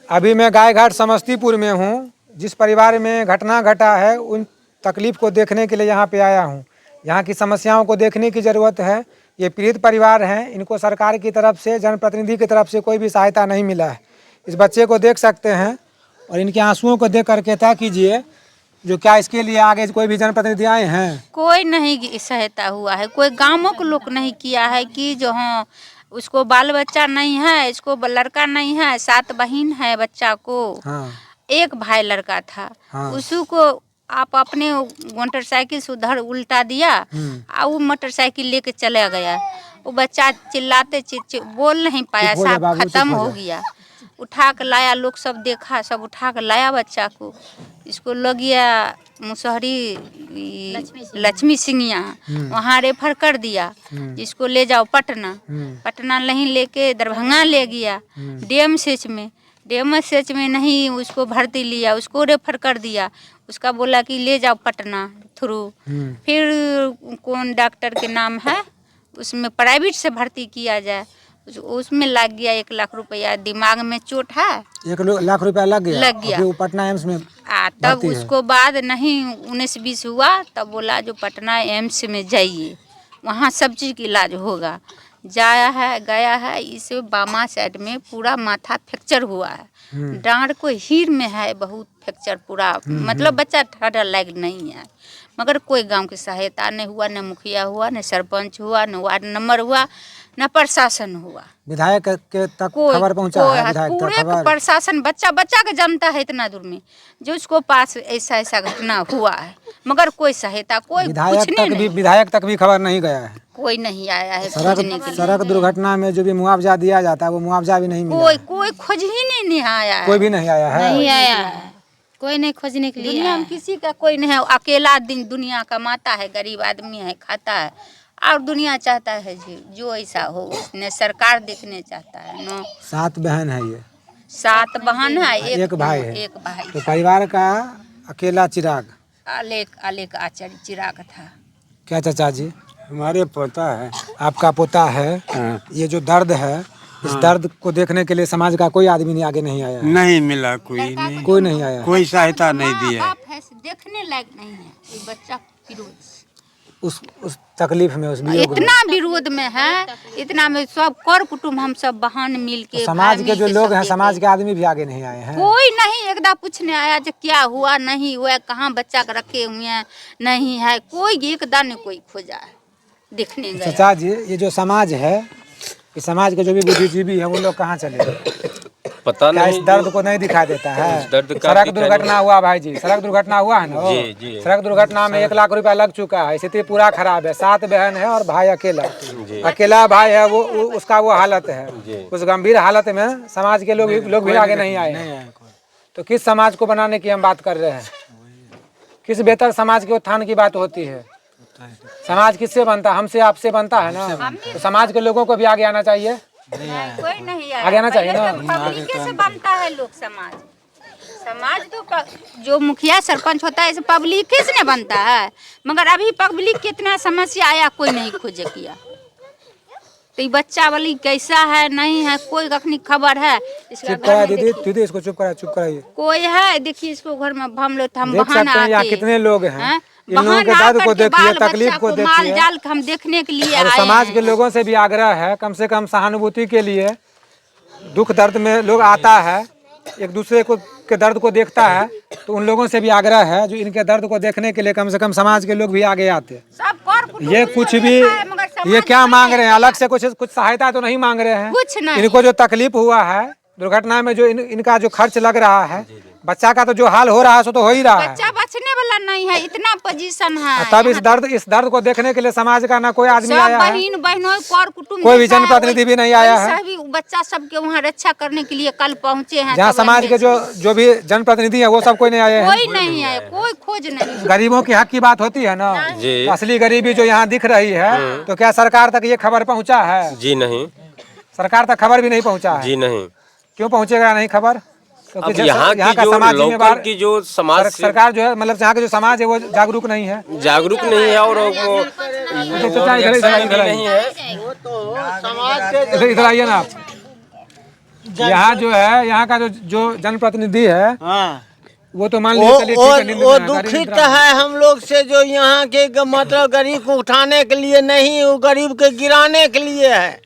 अभी मैं गायघाट समस्तीपुर में हूँ। जिस परिवार में घटना घटा है उन तकलीफ को देखने के लिए यहाँ पे आया हूँ। यहाँ की समस्याओं को देखने की ज़रूरत है। ये पीड़ित परिवार हैं, इनको सरकार की तरफ से, जनप्रतिनिधि की तरफ से कोई भी सहायता नहीं मिला है। इस बच्चे को देख सकते हैं और इनके आंसुओं को देख करके तय कीजिए जो क्या इसके लिए आगे कोई भी जनप्रतिनिधि आए हैं? कोई नहीं सहायता हुआ है, कोई गांवों को लोग नहीं किया है कि जो हाँ उसको बाल बच्चा नहीं है, इसको लड़का नहीं है, 7 बहन है बच्चा को। हाँ। एक भाई लड़का था। हाँ। उसी को आप अपने मोटरसाइकिल से उधर उल्टा दिया और वो मोटरसाइकिल लेके चला गया। वो बच्चा चिल्लाते बोल नहीं पाया, साफ खत्म हो गया। उठा कर लाया, लोग सब देखा, सब उठा कर लाया बच्चा को। इसको लग गया मुसहरी लक्ष्मी सिंह, वहाँ रेफर कर दिया। इसको ले जाओ पटना। पटना नहीं लेके दरभंगा ले गया डीएमसीएच में। डीएमसीएच में नहीं उसको भर्ती लिया, उसको रेफर कर दिया। उसका बोला कि ले जाओ पटना थ्रू। फिर कौन डॉक्टर के नाम है उसमें प्राइवेट से भर्ती किया जाए, उसमें लग गया 1 लाख रुपया। दिमाग में चोट है, 1 लाख रुपया लग गया। फिर पटना एम्स में तब उसको बाद नहीं 19-20 हुआ, तब बोला जो पटना एम्स में जाइए, वहाँ सब चीज़ की इलाज होगा। गया है। इस बामा साइड में पूरा माथा फ्रैक्चर हुआ है। डांड को हीर में है बहुत फ्रैक्चर पूरा, मतलब बच्चा ठहरा लायक नहीं है। मगर कोई गांव की सहायता नहीं हुआ, न मुखिया हुआ, न सरपंच हुआ, न वार्ड नंबर हुआ, न प्रशासन हुआ। विधायक के तक खबर पहुंचा है? पूरे प्रशासन बच्चा के जनता है इतना दूर में जो उसको पास ऐसा घटना हुआ है, मगर कोई सहायता कोई विधायक तक भी खबर नहीं गया है। कोई नहीं आया है। सड़क दुर्घटना में जो भी मुआवजा दिया जाता है वो मुआवजा भी नहीं मिला। कोई खोज ही नहीं आया है। कोई भी नहीं आया है। नहीं आया है, कोई नहीं खोजने के लिए। दुनिया में किसी का कोई नहीं है। अकेला दिन दुनिया कमाता है, गरीब आदमी है, खाता है। और दुनिया चाहता है जो ऐसा हो, उसने सरकार देखने चाहता है। 7 बहन है, ये 7 बहन है, एक भाई है। एक भाई। तो परिवार का अकेला चिराग आलेख आचार्य चिराग था। क्या चाचा जी? हमारे पोता है। आपका पोता है। ये जो दर्द है, इस दर्द को देखने के लिए समाज का कोई आदमी आगे नहीं आया है? नहीं मिला, कोई नहीं आया, कोई सहायता नहीं दिया। देखने लायक नहीं है बच्चा। उस तकलीफ में, उस वियोग में इतना विरोध में है, इतना में सब कर कुटुम्ब हम सब बहन मिल के, समाज के जो लोग हैं, समाज के आदमी भी आगे नहीं आए हैं। कोई नहीं एकदम पूछने आया जो क्या हुआ नहीं हुआ, कहाँ बच्चा के रखे हुए हैं नहीं है, कोई एकदम नहीं कोई खोजा है देखने गया। चाचा जी, ये जो समाज है, इस समाज के जो भी बुद्धिजीवी है वो लोग कहाँ चले? पता नहीं, इस दर्द को नहीं दिखा देता है। सड़क दुर्घटना हुआ भाई जी, सड़क दुर्घटना हुआ है ना। जी। सड़क दुर्घटना में 1 लाख रुपया लग चुका है। स्थिति पूरा खराब है। 7 बहन है और भाई अकेला भाई है। वो उसका वो हालत है। उस गंभीर हालत में समाज के लोग भी आगे नहीं आए। तो किस समाज को बनाने की हम बात कर रहे हैं? किस बेहतर समाज के उत्थान की बात होती है? समाज किससे बनता है? हमसे, आपसे बनता है ना। तो समाज के लोगों को भी आगे आना चाहिए। कोई नहीं आगे आना चाहिए ना। पब्लिक से बनता है लोग। समाज तो जो मुखिया सरपंच होता है इसे पब्लिक से नहीं बनता है। मगर अभी पब्लिक कितना समस्या आया कोई नहीं खोजे किया। तो ये बच्चा वाली कैसा है नहीं है कोई कखनी खबर है? दीदी इसको चुप कराइए। कोई है देखिए, इसको घर में हम लोग बहाना आते कितने लोग हैं, इन लोगों बहाना के दर्द को देखिए, तकलीफ को देखिए। माल जाल हम देखने के लिए आए। समाज के लोगों से भी आग्रह है, कम से कम सहानुभूति के लिए। दुख दर्द में लोग आता है, एक दूसरे को के दर्द को देखता है, तो उन लोगों से भी आग्रह है जो इनके दर्द को देखने के लिए कम से कम समाज के लोग भी आगे आते। ये कुछ भी, ये क्या मांग रहे हैं? अलग से कुछ सहायता तो नहीं मांग रहे हैं। कुछ नहीं। इनको जो तकलीफ हुआ है दुर्घटना में, जो इनका जो खर्च लग रहा है, बच्चा का तो जो हाल हो रहा है सो तो हो ही रहा है। बच्चा बचने वाला नहीं है, इतना पोजीशन है। तब इस दर्द को देखने के लिए समाज का ना कोई आदमी आया है, बहनों कर कुटुंब कोई भी जनप्रतिनिधि भी नहीं आया है। सभी बच्चा सबके वहाँ रक्षा करने के लिए कल पहुँचे हैं। जहाँ समाज के जो भी जनप्रतिनिधि है वो सब कोई नहीं आए हैं। कोई नहीं आए, कोई खोज नहीं। गरीबों की हक की बात होती है ना। असली गरीबी जो यहाँ दिख रही है, तो क्या सरकार तक ये खबर पहुँचा है? जी नहीं, सरकार तक खबर भी नहीं पहुँचा है। जी नहीं। क्यों पहुँचेगा नहीं खबर? अब यहाँ का समाज लोकल की जो समाज सरकार जो है, मतलब यहाँ का जो समाज है वो जागरूक नहीं है। और वो इधर आइए ना आप। यहाँ जो है, यहाँ का जो जनप्रतिनिधि है, हाँ वो तो मान लीजिए चलिए ठीक है, नींद में वो है, गाड़ी दुखित निद्रा में। है हम लोग से, जो यहाँ के मतलब गरीब को उठाने के लिए नहीं, वो गरीब के गिराने के लिए है।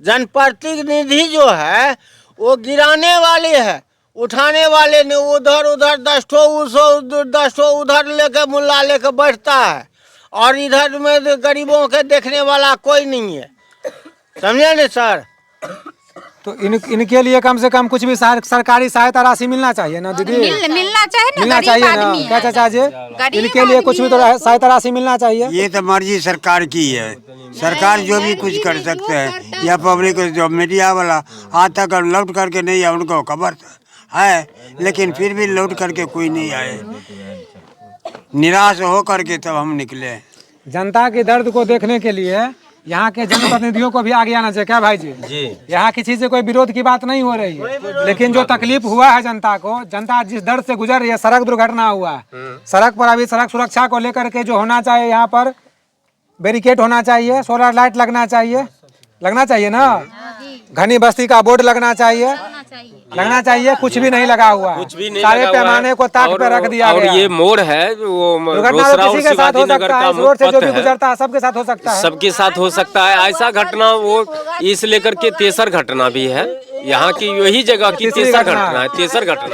जनप्रतिनिधि जो है वो गिराने वाले है, उठाने वाले ने। उधर उधर 10 ठो उधर लेके मुल्ला लेके बैठता है, और इधर में गरीबों के देखने वाला कोई नहीं है। समझे न सर? तो इनके लिए कम से कम कुछ भी सरकारी सहायता राशि मिलना चाहिए ना दीदी, मिलना चाहिए ना, मिलना गरीब चाहिए ना, आदमी क्या है। चाचा जी? गरीब इनके लिए कुछ भी तो सहायता राशि मिलना चाहिए। ये तो मर्जी सरकार की है, सरकार जो भी कुछ कर सकते हैं, या पब्लिक जो मीडिया वाला आज तक लौट करके नहीं है, उनको खबर है, लेकिन फिर भी लौट करके कोई नहीं आए। निराश हो करके तब हम निकले। जनता के दर्द को देखने के लिए यहाँ के जनप्रतिनिधियों को भी आगे आना चाहिए, क्या भाई जी? यहाँ किसी से कोई विरोध की बात नहीं हो रही है, लेकिन जो तकलीफ हुआ है जनता को, जनता जिस दर्द से गुजर रही है, सड़क दुर्घटना हुआ है, सड़क पर अभी सड़क सुरक्षा को लेकर के जो होना चाहिए, यहाँ पर बैरिकेड होना चाहिए, सोलर लाइट लगना चाहिए ना, घनी बस्ती का बोर्ड लगना चाहिए, कुछ भी नहीं लगा हुआ है, कुछ भी नहीं सारे लगा हुआ है। पैमाने को ताक पे रख दिया और गया। ये मोड़ है, वो दुर्घटना रोसड़ा तो और किसी के साथ हो शिवाजी नगर सकता है, का इस रोड से जो मुख्य भी पथ है, गुजरता है सबके साथ हो सकता है। सबके साथ हो सकता है। ऐसा घटना वो इस लेकर के तेसर घटना भी है, यहाँ की वही जगह की तीसरी तेसर घटना घटना है, तेसर घटना।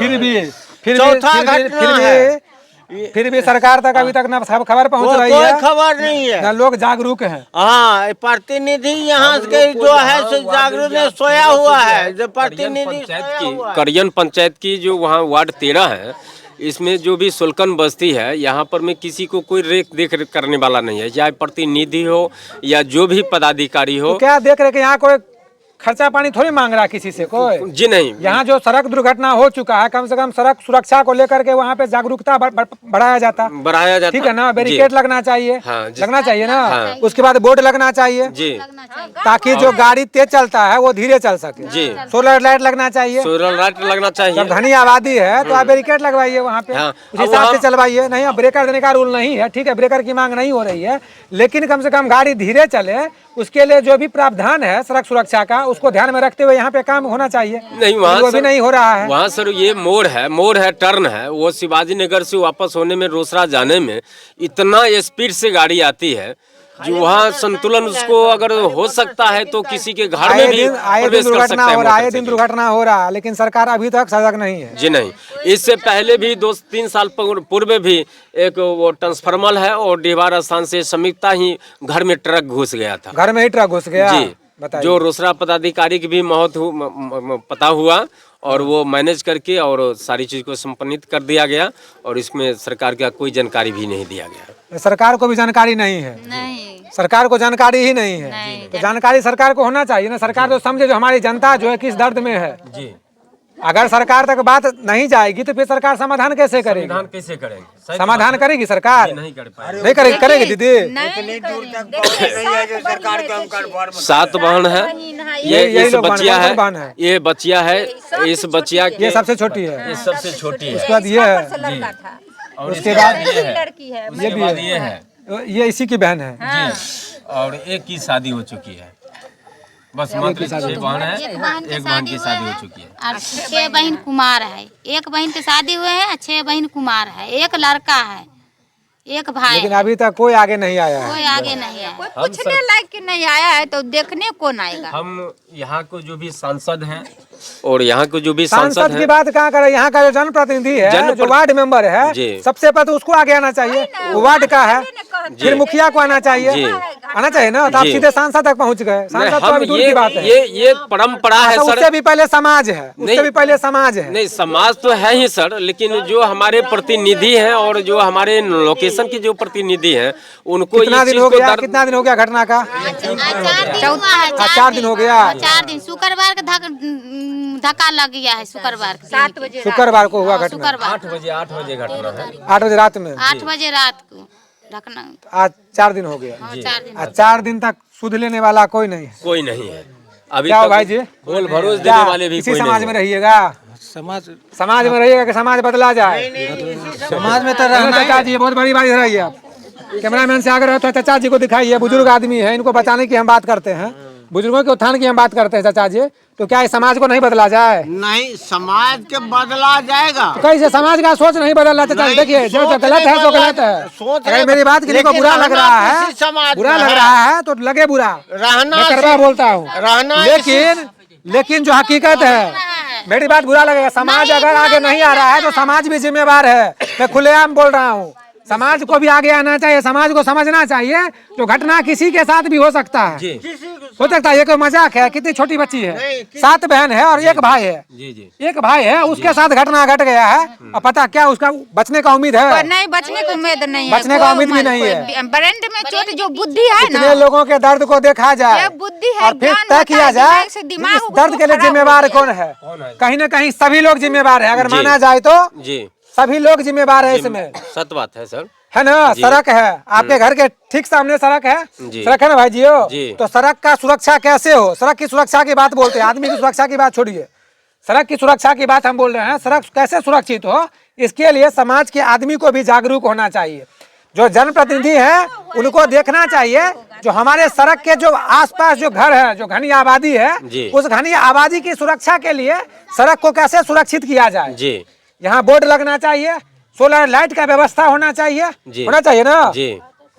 फिर भी सरकार तक अभी तक ना खबर पहुंच रही कोई है, खबर नहीं है। ना लोग जागरूक हैं। हाँ, प्रतिनिधि यहाँ के जो है सो जागरूक ने सोया हुआ है। जो प्रतिनिधि करियन पंचायत की जो वहाँ वार्ड 13 है, इसमें जो भी सुलकन बस्ती है, यहाँ पर में किसी को कोई देख करने वाला नहीं है, चाहे प्रतिनिधि हो या जो भी पदाधिकारी हो। तो क्या देख रहे कि यहाँ कोई खर्चा पानी थोड़ी मांग रहा है किसी से कोई? जी नहीं, यहाँ जो सड़क दुर्घटना हो चुका है, कम से कम सड़क सुरक्षा को लेकर के वहाँ पे जागरूकता बढ़ाया जाता, ठीक है ना, बैरिकेड लगना चाहिए, हाँ, लगना चाहिए ना, हाँ। उसके बाद बोर्ड लगना चाहिए जी, ताकि जो गाड़ी तेज चलता है वो धीरे चल सके। जी, सोलर लाइट लगना चाहिए, सोलर लाइट लगना चाहिए। जब घनी आबादी है तो आप बैरिकेड लगवाइए वहाँ पे, हाँ। उस हिसाब से चलवाइए। नहीं, अब ब्रेकर देने का रूल नहीं है, ठीक है, ब्रेकर की मांग नहीं हो रही है, लेकिन कम से कम गाड़ी धीरे चले, उसके लिए जो भी प्रावधान है सड़क सुरक्षा का, उसको ध्यान में रखते हुए यहाँ पे काम होना चाहिए। नहीं, वहाँ वो भी नहीं हो रहा है। वहाँ सर ये मोड़ है, टर्न है, वो शिवाजी नगर से वापस होने में, रोसड़ा जाने में इतना स्पीड से गाड़ी आती है, जो वहाँ संतुलन उसको अगर हो सकता है तो किसी के घर में भी प्रवेश कर सकता है। आए दिन दुर्घटना हो रहा है, लेकिन सरकार अभी तक सजग नहीं है। जी नहीं, इससे पहले भी 2-3 साल पूर्व भी एक वो ट्रांसफार्मर है और डिहवार स्थान से समीपता ही घर में ट्रक घुस गया था। घर में ही ट्रक घुस गया जी, जो रोसड़ा पदाधिकारी की भी मौत पता हुआ, और वो मैनेज करके और सारी चीज को संपन्नित कर दिया गया, और इसमें सरकार का कोई जानकारी भी नहीं दिया गया। सरकार को भी जानकारी नहीं है, सरकार को जानकारी ही नहीं है। तो जानकारी सरकार को होना चाहिए ना, सरकार तो समझे जो हमारी जनता जो है किस दर्द में है। जी, अगर सरकार तक बात नहीं जाएगी तो फिर सरकार समाधान कैसे करेगी? कैसे करेंगे? समाधान करेगी सरकार? नहीं कर पाएगी। नहीं करेगी दीदी। इतनी दूर तक पहुंच रही है जो सरकार के हम कर 7 बहन है, ये यही इस लोग बच्चिया बहन है। है, ये बच्चिया है, इस बच्चिया ये सबसे छोटी है, ये सबसे छोटी है। उसके बाद ये है, और उसके बाद लड़की है, ये भी है, ये है, ये इसी की बहन है। जी, और एक की शादी हो चुकी है, बस मात्र 6 बहन है, एक बहन की शादी हो चुकी है। और 6 बहन कुमार है, एक बहन की शादी हुए है, 6 बहन कुमार है, एक लड़का है, एक भाई। लेकिन अभी तक कोई आगे नहीं आया है। कोई आगे नहीं आया। पूछने लायक कि नहीं आया है तो देखने कौन आएगा? हम यहाँ को जो भी सांसद हैं और यहाँ को जो भी सांसद सांसद की हैं, बात कहाँ करे, यहाँ का जो जनप्रतिनिधि है, जो वार्ड मेंबर है, जी। सबसे पहले तो उसको आगे आना चाहिए, वो वार्ड का है, फिर मुखिया को आना चाहिए, आना चाहिए ना, तो आप जी। सीधे सांसद तक पहुँच गए। सांसद तो हम अभी दूर की बात है। ये परंपरा है तो सर। उससे भी पहले समाज है, उससे नहीं। भी पहले समाज है। नहीं, समाज तो है ही सर, लेकिन जो हमारे प्रतिनिधि हैं और जो हमारे लोकेशन के जो प्रतिनिधि हैं, उनको कितना ये दिन चीज हो को गया, कितना दिन हो गया घटना का? आज 4 दिन हुआ है, 4 दिन हो गया। 4 दिन शुक्रवार का धक्का लग गया है, शुक्रवार के 7 बजे शुक्रवार को हुआ घटना, शुक्रवार 8 बजे घटना है। 8 बजे रात में। 8 बजे रात को ढकना। आज 4 दिन हो गया। 4 दिन। आज 4 दिन तक सुध लेने वाला कोई नहीं है। कोई नहीं है अभी क्या हो तक। भाई जी? बोल भरोस क्या देने वाले भी इसी कोई समाज नहीं में है। रहिएगा? समाज में रहिएगा कि समाज बदला जाए? समाज में तो चाचा जी, ये बहुत बड़ी बात रही है। आप कैमरामैन से आगे रहो तो चाचा जी को दिखाइए, बुजुर्ग आदमी है, इनको बचाने की हम बात करते हैं। बुजुर्गों के उत्थान की हम बात करते हैं चाचा जी, तो क्या इस समाज को नहीं बदला जाए? नहीं, समाज के बदला जाएगा। कैसे समाज का सोच नहीं बदलना चाचा जी? देखिए जो गलत है तो गलत है। सोच अगर मेरी बात किसी को बुरा लग रहा है, बुरा लग रहा है तो लगे बुरा, रहना मैं करवा बोलता हूँ। रहना लेकिन जो हकीकत है, मेरी बात बुरा लगेगा। समाज अगर आगे नहीं आ रहा है तो समाज भी जिम्मेवार है। मैं खुलेआम बोल रहा हूँ, समाज को भी आगे आना चाहिए, समाज को समझना चाहिए जो घटना किसी के साथ भी हो सकता है। हो सकता है ये कोई मजाक है, कितनी छोटी बच्ची है, 7 बहन है और एक भाई है। एक भाई है, उसके साथ घटना घट गया है, और पता क्या उसका बचने का उम्मीद है? नहीं, बचने की उम्मीद नहीं है, बचने का उम्मीद भी नहीं है। ब्रेन में चोट, जो बुद्धि है ना, इतने लोगों के दर्द को देखा जाए ये बुद्धि है, और फिर ज्ञान तय होता किया है, जाए दिमाग से दिमाग इस दर्द के लिए खराब जिम्मेवार होता कौन है? कहीं न कहीं सभी लोग जिम्मेवार है। अगर जी। माना जाए तो जी, सभी लोग जिम्मेवार है इसमें, सत्य बात है सर। है ना? सड़क है आपके घर के ठीक सामने, सड़क है, जी। सड़क है ना भाई जी? जी। तो सड़क का सुरक्षा कैसे हो? सड़क की सुरक्षा की बात बोलते हैं, आदमी की सुरक्षा की बात छोड़िए, सड़क की सुरक्षा की बात हम बोल रहे हैं। सड़क कैसे सुरक्षित हो, इसके लिए समाज के आदमी को भी जागरूक होना चाहिए। जो जनप्रतिनिधि है उनको देखना चाहिए जो हमारे सड़क के जो आसपास जो घर है, जो घनी आबादी है, जी। उस घनी आबादी की सुरक्षा के लिए सड़क को कैसे सुरक्षित किया जाए। जी, यहाँ बोर्ड लगना चाहिए, सोलर लाइट का व्यवस्था होना चाहिए, जी। होना चाहिए ना? जी।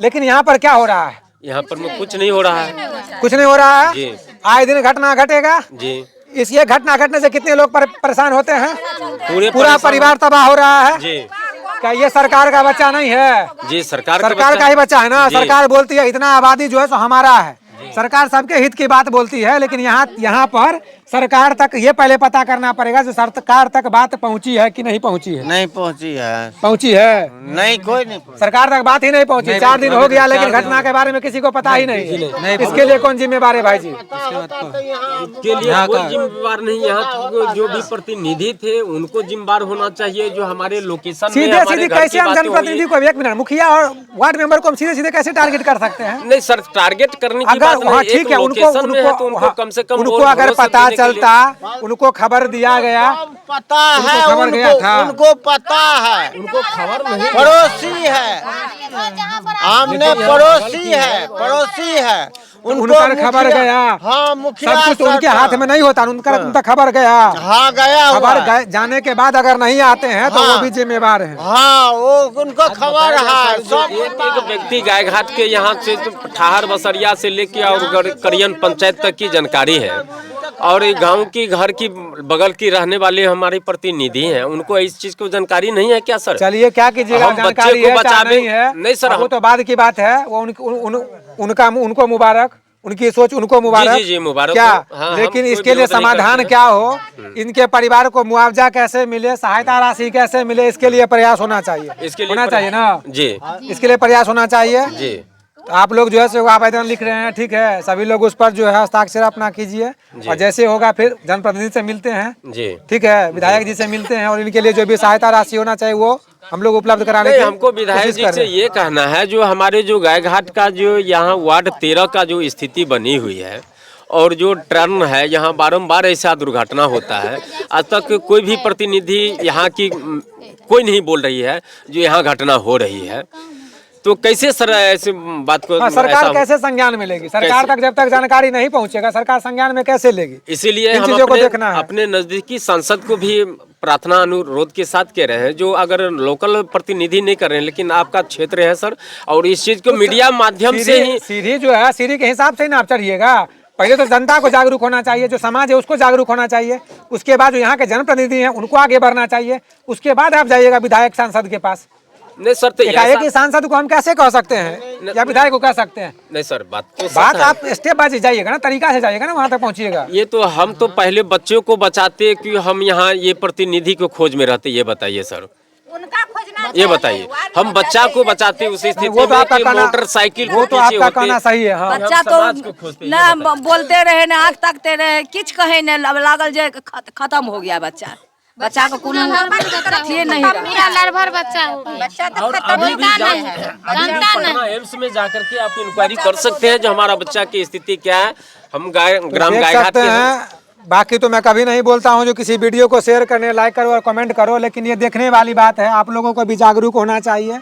लेकिन यहाँ पर क्या हो रहा है? यहाँ पर कुछ नहीं हो रहा है। कुछ नहीं हो रहा है। जी। आए दिन घटना घटेगा। जी, इस ये घटना घटने से कितने लोग परेशान होते हैं? पूरा परेशान परिवार तबाह हो रहा है। जी, क्या ये सरकार का बच्चा नहीं है? जी, सरकार का ही बच्चा है ना। जी। सरकार बोलती है इतना आबादी जो है सो हमारा है, सरकार सबके हित की बात बोलती है, लेकिन यहाँ पर सरकार तक ये पहले पता करना पड़ेगा जो सरकार तक बात पहुँची है कि नहीं पहुँची है। नहीं पहुंची है। पहुँची है? नहीं, कोई नहीं पहुंची। सरकार तक बात ही नहीं पहुँची। 4 दिन हो गया लेकिन घटना के बारे में किसी को पता ही नहीं। इसके लिए कौन जिम्मेवार है भाई जी? के लिए कोई जिम्मेवार नहीं। यहाँ के जो भी प्रतिनिधि थे उनको जिम्मेवार होना चाहिए। जो हमारे लोकेशन में सीधे हमारे सीधे घर कैसे की हम बातें जनप्रतिनिधि हुई। को, एक मिनट, मुखिया और वार्ड मेंबर को हम सीधे सीधे कैसे टारगेट कर सकते हैं? नहीं सर, टारगेट करने की अगर बात वहाँ नहीं। ठीक है, उनको कम से कम उनको अगर पता चलता, उनको खबर दिया गया, पता है खबर गया था। उनको पता है, उनको खबर नहीं। पड़ोसी है, आमने पड़ोसी है, उनका खबर गया। हाँ, मुखिया सब कुछ उनके हाथ में नहीं होता, उनका खबर गया। हाँ, गया हुआ खबर है। जाने के बाद अगर नहीं आते हैं तो वो भी जिम्मेवार है। हाँ, वो उनको खबर है। एक व्यक्ति गायघाट के यहाँ से ठहार बसरिया से लेके और करियन पंचायत तक की जानकारी है, और गांव की घर की बगल की रहने वाले हमारे प्रतिनिधि हैं, उनको इस चीज की जानकारी नहीं है क्या सर? चलिए क्या कीजिएगा, हम बच्चे जानकारी को है चाहे बचावे- नहीं है, नहीं सर, वो तो बाद की बात है। वो उनको मुबारक, उनकी सोच उनको मुबारक। जी, मुबारक क्या हो। हाँ, लेकिन हम इसके कोई लिए विरोध नहीं समाधान करते। क्या हो, इनके परिवार को मुआवजा कैसे मिले, सहायता राशि कैसे मिले, इसके लिए प्रयास होना चाहिए। इसके लिए होना चाहिए ना जी, इसके लिए प्रयास होना चाहिए। जी, तो आप लोग जो है सो आवेदन लिख रहे हैं, ठीक है, सभी लोग उस पर जो है हस्ताक्षर अपना कीजिए, और जैसे होगा फिर जनप्रतिनिधि से मिलते हैं, जी। ठीक है, विधायक जी से मिलते हैं, और इनके लिए जो भी सहायता राशि होना चाहिए वो हम लोग उपलब्ध कराने नहीं, की हमको विधायक कोशिश जी कर से रहे हैं। ये कहना है, जो हमारे जो गायघाट का जो यहाँ वार्ड 13 का जो स्थिति बनी हुई है, और जो टर्न है यहाँ बारंबार ऐसा दुर्घटना होता है, आज तक कोई भी प्रतिनिधि यहाँ की कोई नहीं बोल रही है जो यहाँ घटना हो रही है। तो कैसे सर ऐसे बात को सरकार कैसे संज्ञान में लेगी? सरकार तक जब तक जानकारी नहीं पहुंचेगा, सरकार संज्ञान में कैसे लेगी? इसीलिए इन हम चीजों को देखना है। अपने नजदीकी सांसद को भी प्रार्थना अनुरोध के साथ कह रहे हैं, जो अगर लोकल प्रतिनिधि नहीं कर रहे हैं, लेकिन आपका क्षेत्र है सर, और इस चीज को मीडिया माध्यम से ही सीढ़ी जो है, सीढ़ी के हिसाब से ही ना आप चढ़िएगा। पहले तो जनता को जागरूक होना चाहिए, जो समाज है उसको जागरूक होना चाहिए, उसके बाद जो यहाँ के जनप्रतिनिधि हैं उनको आगे बढ़ना चाहिए, उसके बाद आप जाइएगा विधायक सांसद के पास। नहीं सर, तो एकाएक ही सांसद को हम कैसे कह सकते हैं या विधायक को कह सकते हैं? नहीं सर, बात तो बात सच है। आप स्टेप बाय जाइएगा ना, तरीका से जाइएगा ना, वहाँ तक पहुँचिएगा। ये तो हम तो पहले बच्चों को बचाते कि हम यहाँ ये प्रतिनिधि को खोज में रहते, ये बताइए सर, ये बताइए। हम बच्चा को बचाते उस स्थिति वो तो में आपका कि कहना- मोटरसाइकिल वो तो आपका कहना सही है। हाँ, बच्चा तो ना बोलते रहे ना आँख तकते रहे, किच कहे न लागल जे खत्म हो गया बच्चा। बच्चा को कोनो अथिए नहीं रहा। पूरा लड़भर बच्चा हो गया। बच्चा तो खत्म ही जानता नहीं नहीं है। जानता नहीं। एम्स में जाकर के आप इंक्वायरी कर सकते हैं जो हमारा बच्चा की स्थिति क्या है। हम ग्राम देख गायघाट सकते के हैं। हैं। बाकी तो मैं कभी नहीं बोलता हूं जो किसी वीडियो को शेयर करने, लाइक करो और कमेंट करो, लेकिन ये देखने वाली बात है, आप लोगों को भी जागरूक होना चाहिए।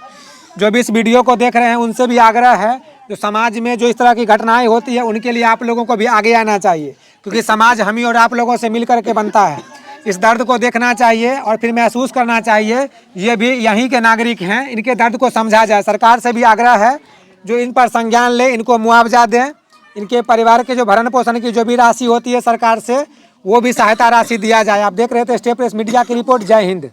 जो भी इस वीडियो को देख रहे हैं उनसे भी आग्रह है जो समाज में जो इस तरह की घटनाएं होती है उनके लिए आप लोगों को भी आगे आना चाहिए, क्योंकि समाज हम ही और आप लोगों से मिल करके बनता है। इस दर्द को देखना चाहिए और फिर महसूस करना चाहिए, ये भी यहीं के नागरिक हैं, इनके दर्द को समझा जाए। सरकार से भी आग्रह है जो इन पर संज्ञान ले, इनको मुआवजा दें, इनके परिवार के जो भरण पोषण की जो भी राशि होती है सरकार से वो भी सहायता राशि दिया जाए। आप देख रहे थे स्टेट प्रेस मीडिया की रिपोर्ट। जय हिंद।